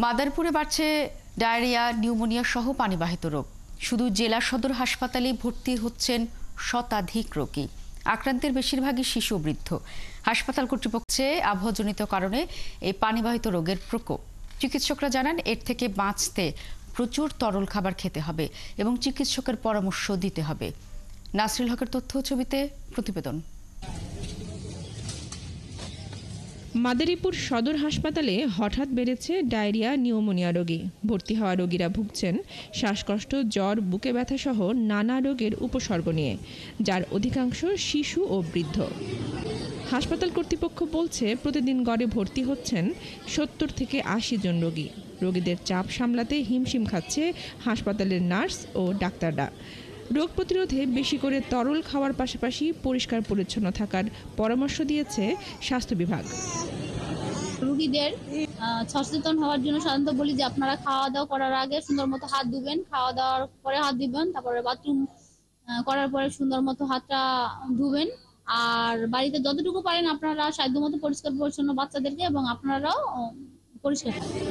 মাদারীপুরে বাড়ছে diarrhoea, pneumonia সহ পানিবাহিত রোগ। শুধু জেলা সদর হাসপাতালে ভর্তি হচ্ছেন শতাধিক রোগী। আক্রান্তের বেশিরভাগই শিশু ও বৃদ্ধ। হাসপাতাল কর্তৃপক্ষে আবহাওয়াজনিত কারণে এই পানিবাহিত রোগের প্রকোপ। চিকিৎসকরা জানান, এর থেকে বাঁচতে প্রচুর তরল খাবার খেতে হবে এবং চিকিৎসকের পরামর্শ দিতে হবে। নাসরিল হকের তথ্য ছবিতে প্রতিবেদন। মাদারীপুর সদর হাসপাতালে হঠাৎ বেড়েছে ডায়রিয়া, নিউমোনিয়া রোগী। ভর্তি হওয়া রোগীরা ভুগছেন শ্বাসকষ্ট, জ্বর, বুকে ব্যথা সহ নানা রোগের উপসর্গ নিয়ে, যার অধিকাংশ শিশু ও বৃদ্ধ। হাসপাতাল কর্তৃপক্ষ বলছে, প্রতিদিন গড়ে ভর্তি হচ্ছেন 70 থেকে 80 জন রোগী। রোগীদের চাপ সামলাতে হিমশিম খাচ্ছে হাসপাতালের নার্স ও ডাক্তাররা। রোগ প্রতিরোধে বেশি করে তরল খাওয়ার পাশাপাশি পরিষ্কার পরিচ্ছন্ন থাকার পরামর্শ দিয়েছে স্বাস্থ্য বিভাগ। রোগীদের সচেতন হওয়ার জন্য সাধারণত বলি যে আপনারা খাওয়া দাওয়া করার আগে সুন্দর মতো হাত ধুবেন, খাওয়া দাওয়ার পরে হাত দিবেন, তারপরে বাথরুম করার পরে সুন্দর মতো হাতটা ধুবেন। আর বাড়িতে যতটুকু পারেন আপনারা সাধ্যমতো পরিষ্কার পরিচ্ছন্ন বাচ্চাদেরকে এবং আপনারাও পরিষ্কার থাকবেন।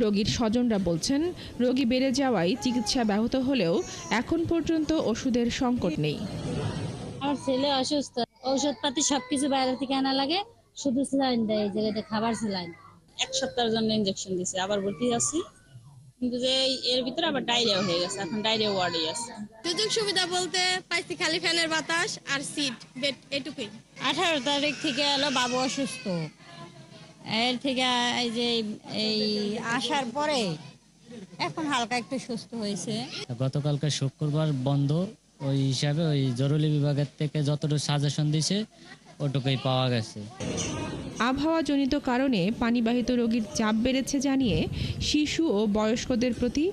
রোগীর স্বজনরা বলছেন, রোগী বেড়ে যাওয়ায় চিকিৎসা ব্যাহত হলেও এখন পর্যন্ত ওষুধের সংকট নেই। আমার ছেলে অসুস্থ, ঔষধপাতি সবকিছু বাইরে থেকে আনা লাগে, শুধু স্যালাইন দেয়, এই জায়গাতে খাবার স্যালাইন। 1 সপ্তাহের জন্য ইনজেকশন দিছে, আবার ভর্তি আছি, কিন্তু যে এর ভিতরে আবার ডায়রিয়া হয়ে গেছে, এখন ডায়রিয়া ওয়ার্ডে আছে। সুযোগ সুবিধা বলতে পাইছি খালি ফ্যানের বাতাস আর সিট, বেড, এটুকুই। 18 তারিখ থেকে এলো বাবু অসুস্থ, এর থেকে এই আসার পরে এখন হালকা একটু সুস্থ হয়েছে। গতকালকে শুক্রবার বন্ধ, ওই হিসাবে ওই জরুরি বিভাগের থেকে যতটুকু সাজেশন দিছে ওটুকুই পাওয়া গেছে। আবহাওয়াজনিত কারণে পানিবাহিত রোগীর চাপ বেড়েছে জানিয়ে শিশু ও বয়স্কদের প্রতি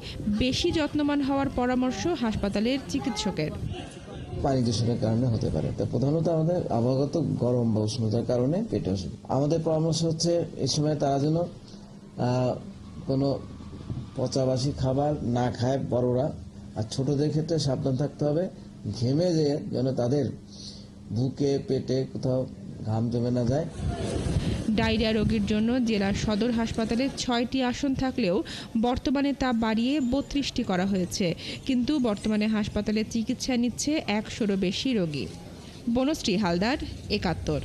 বেশি যত্নবান হওয়ার পরামর্শ হাসপাতালের চিকিৎসকের। পানি দূষণের কারণে হতে পারে। তা প্রধানত আমাদের আবহাওয়াগত গরম বা উষ্ণতার কারণে পেটে অসুখ। আমাদের পরামর্শ হচ্ছে এই সময় তারা যেন কোনো পচাবাসি খাবার না খায় বড়রা, আর ছোটদের ক্ষেত্রে সাবধান থাকতে হবে। ঘেমে যেন তাদের বুকে পেটে কোথাও ঘাম জমে না যায়। ডায়রিয়া রোগীর জন্য জেলার সদর হাসপাতালে 6টি আসন থাকলেও বর্তমানে তা বাড়িয়ে 32টি করা হয়েছে। কিন্তু বর্তমানে হাসপাতালে চিকিৎসা নিচ্ছে 100-এরও বেশি রোগী। বনশ্রী হালদার, 71।